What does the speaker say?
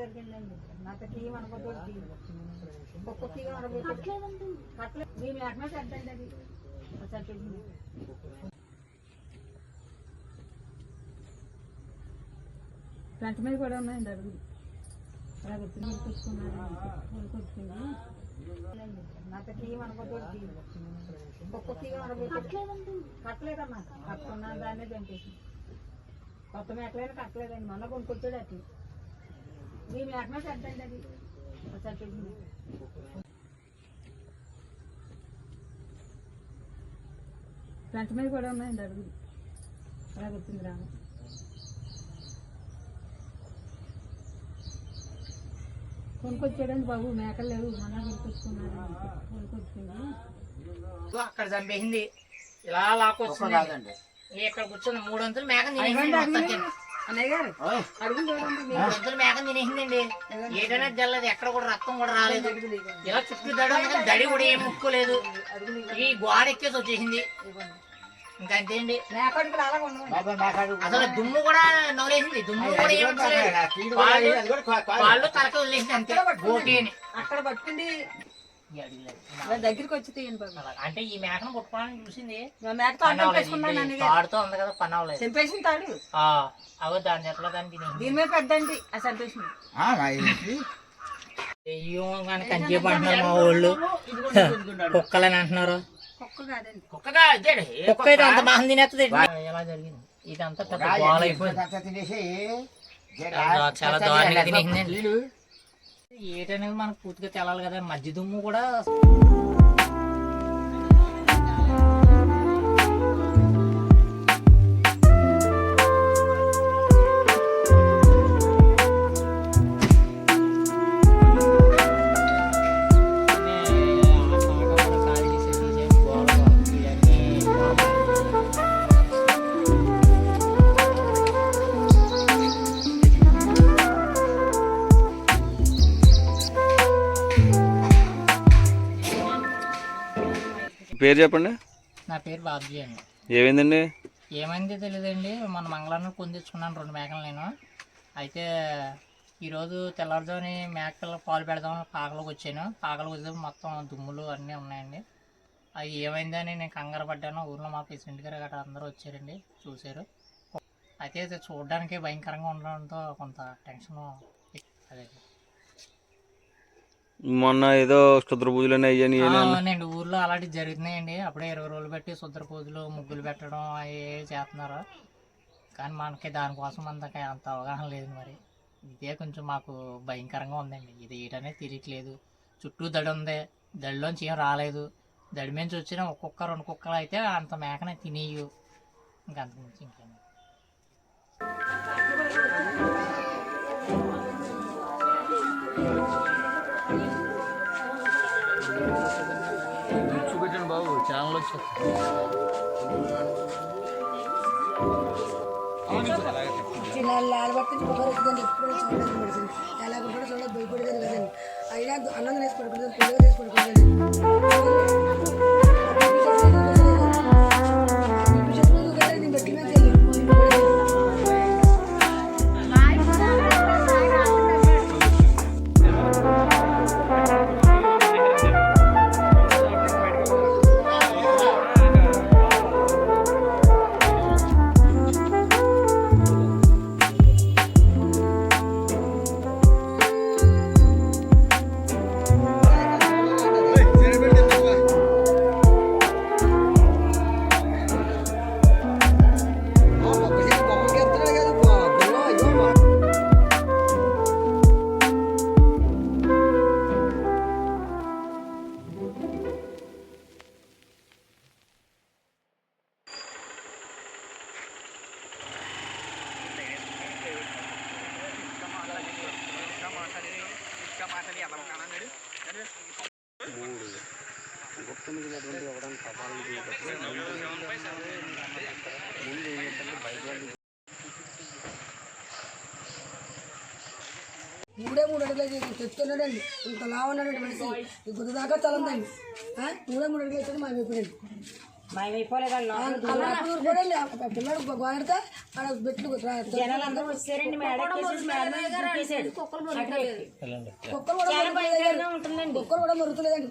జరిగిందండి నాకు టీం అనుకోతో ఒక్క టీం అనుకోలేదు మీ మేకమే చెడ్డండి అది చెప్పింది. ఫ్రంట్ మీద కూడా ఉన్నాయండి అడుగులు అలా గుర్తు కొట్టుకున్నారు కొట్టుకుంది నాకు టీం అనుకోతో ఒక్క టీం అనుకోలేదు కట్టలేదమ్మా కట్టుకున్నా దాన్నే చంపేసి కొత్త మేకలైనా కట్టలేదండి మొన్న కొనుక్కొచ్చాడు అట్లా మీ మేకమే చెడ్డండి అది చెప్పింది. ఫ్రంట్ మీద కూడా ఉన్నాయండి అడుగులు అలా గుర్తుంది రాను కొనుక్కొచ్చాడండి బాబు మేకలు లేవు మన కొనుక్కొచ్చుకున్నాడు కొనుక్కొచ్చుకుంది అక్కడ చంపేసింది ఇలా లాక్కొచ్చింది ఇక్కడ కూర్చొని 300 మేకలు అన్నయ్య గారు అడుగు చూడండి 300 మేకలు తినేసిందండి. ఏదైనా తెల్లదు ఎక్కడ కూడా రక్తం కూడా రాలేదు. ఇలా చుట్టూ దడి కూడా ఏం ముక్కోలేదు. ఈ గోడ ఎక్కేసి వచ్చేసింది ఇంకా అంతేండి. అసలు దుమ్ము కూడా నవ్వులేసింది. దుమ్ము కూడా ఏం వాళ్ళు తలక వదిలేసింది అంతే బోటి అని అక్కడ పట్టుకుంది దగ్గరికి వచ్చి అంటే ఈ మేకను పుట్టుకోవడానికి చూసింది తాడుతో ఉంది కదా పని అవ్వలేదు చంపేసింది తాడు అవి దాని ఎట్లా దాన్ని దీని మీద పెద్దండి అది చంపేసింది. కంచేపు అంటున్నారు మా వాళ్ళు కుక్కలని అంటున్నారు. కుక్క అయితే అంత బాగా తినేస్తుంది. ఎలా జరిగింది ఇదంతా పెద్ద గోల అయిపోయింది. చాలా దారుణంగా తినేసిందండి. ఏటనేది మనకు పూర్తిగా తెలాలి కదా. మధ్య దుమ్ము కూడా పేరు చెప్పండి. నా పేరు బాబ్జీ అండి. ఏమైందండి? ఏమైంది తెలియదండి. మన మంగళవారం పొందించుకున్నాను 2 మేకలు నేను. అయితే ఈరోజు తెల్లవారుజాముని మేకలు పాలు పెడదామని పాకలోకి వచ్చాను. పాకలోకి వచ్చే మొత్తం దుమ్ములు అన్నీ ఉన్నాయండి. అది ఏమైందని నేను కంగారు పడ్డాను. ఊర్లో మా ప్రెసిడెంట్ గారు గట్రా అందరూ వచ్చారండి, చూశారు. అయితే చూడడానికి భయంకరంగా ఉండడంతో కొంత టెన్షన్. అదే మొన్న ఏదో శుద్ర పూజలు అవునండి ఊర్లో అలాంటివి జరుగుతున్నాయండి. అప్పుడే 20 రోజులు బట్టి శుద్ర పూజలు ముగ్గులు పెట్టడం అవి చేస్తున్నారు. కానీ మనకి దానికోసం అంత అవగాహన లేదు. మరి ఇదే కొంచెం మాకు భయంకరంగా ఉందండి. ఇది ఏంటనేది తెలియట్లేదు. చుట్టూ దడి ఉంది, దడిలోంచి ఏం రాలేదు. దడి నుంచి వచ్చిన ఒక్కొక్క 2 కుక్కలు అయితే అంత మేకనే తినేయు. ఇంకంతకుమించి ఇంకేం చూపెట్టండి బాబు, ఛానల్ వచ్చి అయినా అన్నం మూడు అడుగులు తెచ్చుకున్నాడండి. ఇంత లావు ఉన్నాడండి మనిషి. ఈ గుద్దు దాకా తలందండి. 3 అడుగులు అయితే మాయమైపోయాడు. ఊరుకోడండి. పిల్లడు గోడతా ఆడ బెట్లు కుక్కలు కూడా మరుగుతలేదండి.